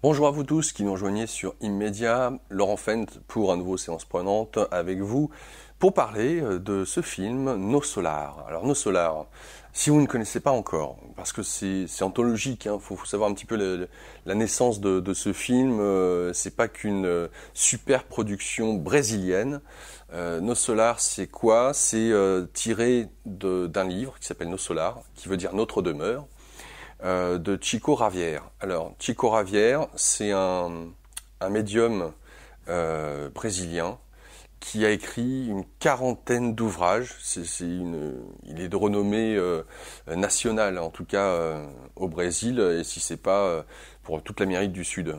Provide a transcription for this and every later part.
Bonjour à vous tous qui nous rejoignez sur Immédiat, Laurent Fent pour un nouveau séance prenante avec vous pour parler de ce film Nos Solars. Alors Nos Solars, si vous ne connaissez pas encore, parce que c'est anthologique, faut savoir un petit peu la naissance de ce film, c'est pas qu'une super production brésilienne. Nos Solars, c'est quoi? C'est tiré d'un livre qui s'appelle Nos Solars, qui veut dire Notre demeure, de Chico Xavier. Alors, Chico Xavier, c'est un médium brésilien qui a écrit une quarantaine d'ouvrages. Il est de renommée nationale, en tout cas au Brésil, et si c'est pas pour toute l'Amérique du Sud.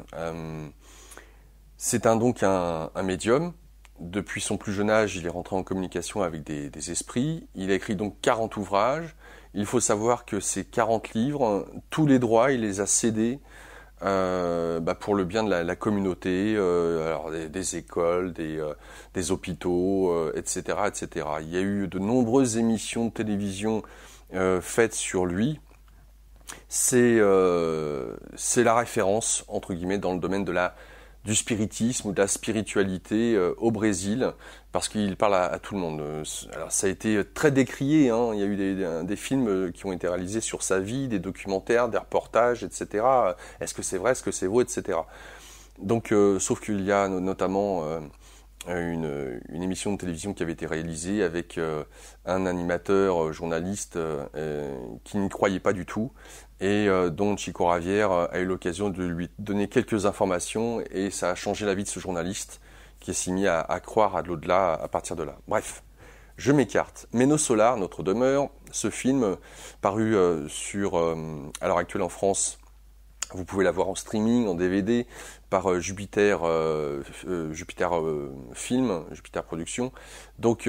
C'est donc un médium. Depuis son plus jeune âge, il est rentré en communication avec des esprits. Il a écrit donc 40 ouvrages. Il faut savoir que ces 40 livres, tous les droits, il les a cédés pour le bien de la communauté, alors des écoles, des hôpitaux, etc., etc. Il y a eu de nombreuses émissions de télévision faites sur lui. C'est la référence, entre guillemets, dans le domaine du spiritisme ou de la spiritualité au Brésil, parce qu'il parle à tout le monde. Alors ça a été très décrié, hein. Il y a eu des films qui ont été réalisés sur sa vie, des documentaires, des reportages, etc. Est-ce que c'est vrai, est-ce que c'est vrai, etc. Donc, sauf qu'il y a notamment une émission de télévision qui avait été réalisée avec un animateur journaliste qui n'y croyait pas du tout et dont Chico Xavier a eu l'occasion de lui donner quelques informations et ça a changé la vie de ce journaliste qui s'est mis à croire à de l'au-delà à partir de là. Bref, je m'écarte. Mais Nos Solars, Notre demeure, ce film paru à l'heure actuelle en France. Vous pouvez l'avoir en streaming, en DVD, par Jupiter Film, Jupiter Productions. Donc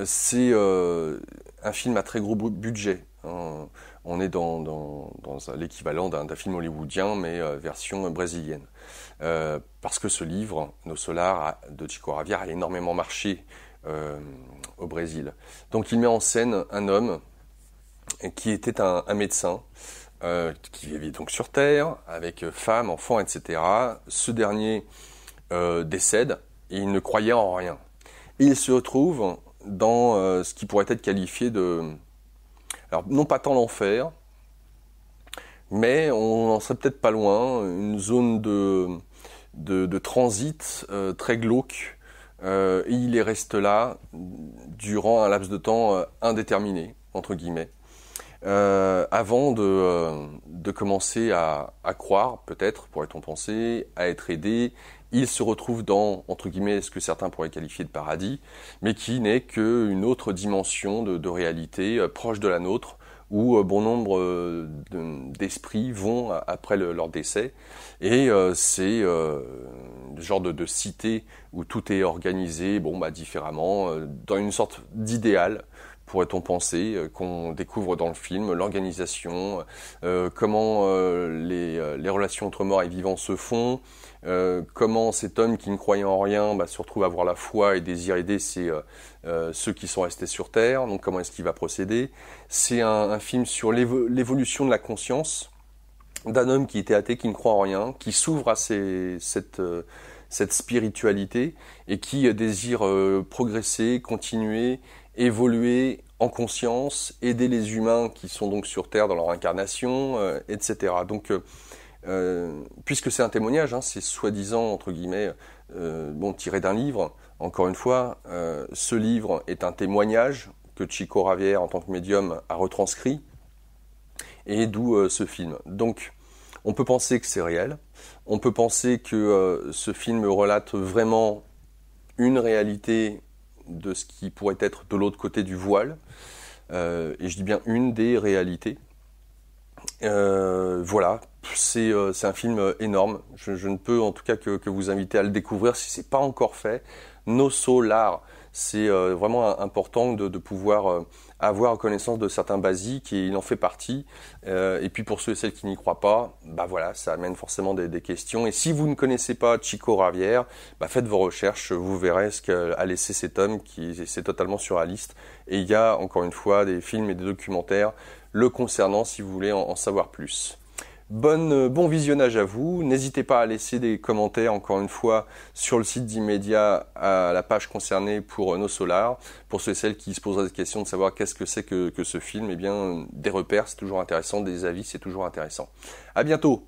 c'est un film à très gros budget, hein. On est dans l'équivalent d'un film hollywoodien, mais version brésilienne. Parce que ce livre, Nos Solars, de Chico Xavier, a énormément marché au Brésil. Donc il met en scène un homme qui était un médecin, qui vivait donc sur Terre, avec femme, enfants, etc. Ce dernier décède, et il ne croyait en rien. Et il se retrouve dans ce qui pourrait être qualifié alors non pas tant l'enfer, mais on en serait peut-être pas loin, une zone de transit très glauque, et il reste là durant un laps de temps indéterminé, entre guillemets. Avant de commencer à croire, peut-être, pourrait-on penser, à être aidé, il se retrouve dans, entre guillemets, ce que certains pourraient qualifier de paradis, mais qui n'est qu'une autre dimension de réalité proche de la nôtre, où bon nombre d'esprits vont après leur décès. Et c'est le genre de cité où tout est organisé différemment, dans une sorte d'idéal, pourrait-on penser, qu'on découvre dans le film, l'organisation, comment les relations entre morts et vivants se font, comment cet homme qui ne croyait en rien se retrouve à avoir la foi et désire aider ceux qui sont restés sur Terre, donc comment est-ce qu'il va procéder. C'est un film sur l'évolution de la conscience d'un homme qui était athée, qui ne croit en rien, qui s'ouvre à cette spiritualité et qui désire progresser, continuer, évoluer en conscience, aider les humains qui sont donc sur Terre dans leur incarnation, etc. Donc, puisque c'est un témoignage, hein, c'est soi-disant, entre guillemets, tiré d'un livre, encore une fois, ce livre est un témoignage que Chico Xavier, en tant que médium, a retranscrit, et d'où ce film. Donc, on peut penser que c'est réel, on peut penser que ce film relate vraiment une réalité de ce qui pourrait être de l'autre côté du voile, et je dis bien une des réalités. Voilà, c'est un film énorme. Je ne peux en tout cas que vous inviter à le découvrir si ce n'est pas encore fait. Nos Solars, c'est vraiment important de pouvoir avoir connaissance de certains basiques, et il en fait partie. Et puis pour ceux et celles qui n'y croient pas, voilà, ça amène forcément des questions. Et si vous ne connaissez pas Chico Xavier, faites vos recherches, vous verrez ce qu'a laissé cet homme c'est totalement surréaliste. Et il y a encore une fois des films et des documentaires le concernant si vous voulez en savoir plus. Bon visionnage à vous. N'hésitez pas à laisser des commentaires, encore une fois, sur le site d'Immédia à la page concernée pour Nos Solars. Pour ceux et celles qui se poseraient la question de savoir qu'est-ce que c'est que ce film, eh bien, des repères, c'est toujours intéressant, des avis, c'est toujours intéressant. À bientôt!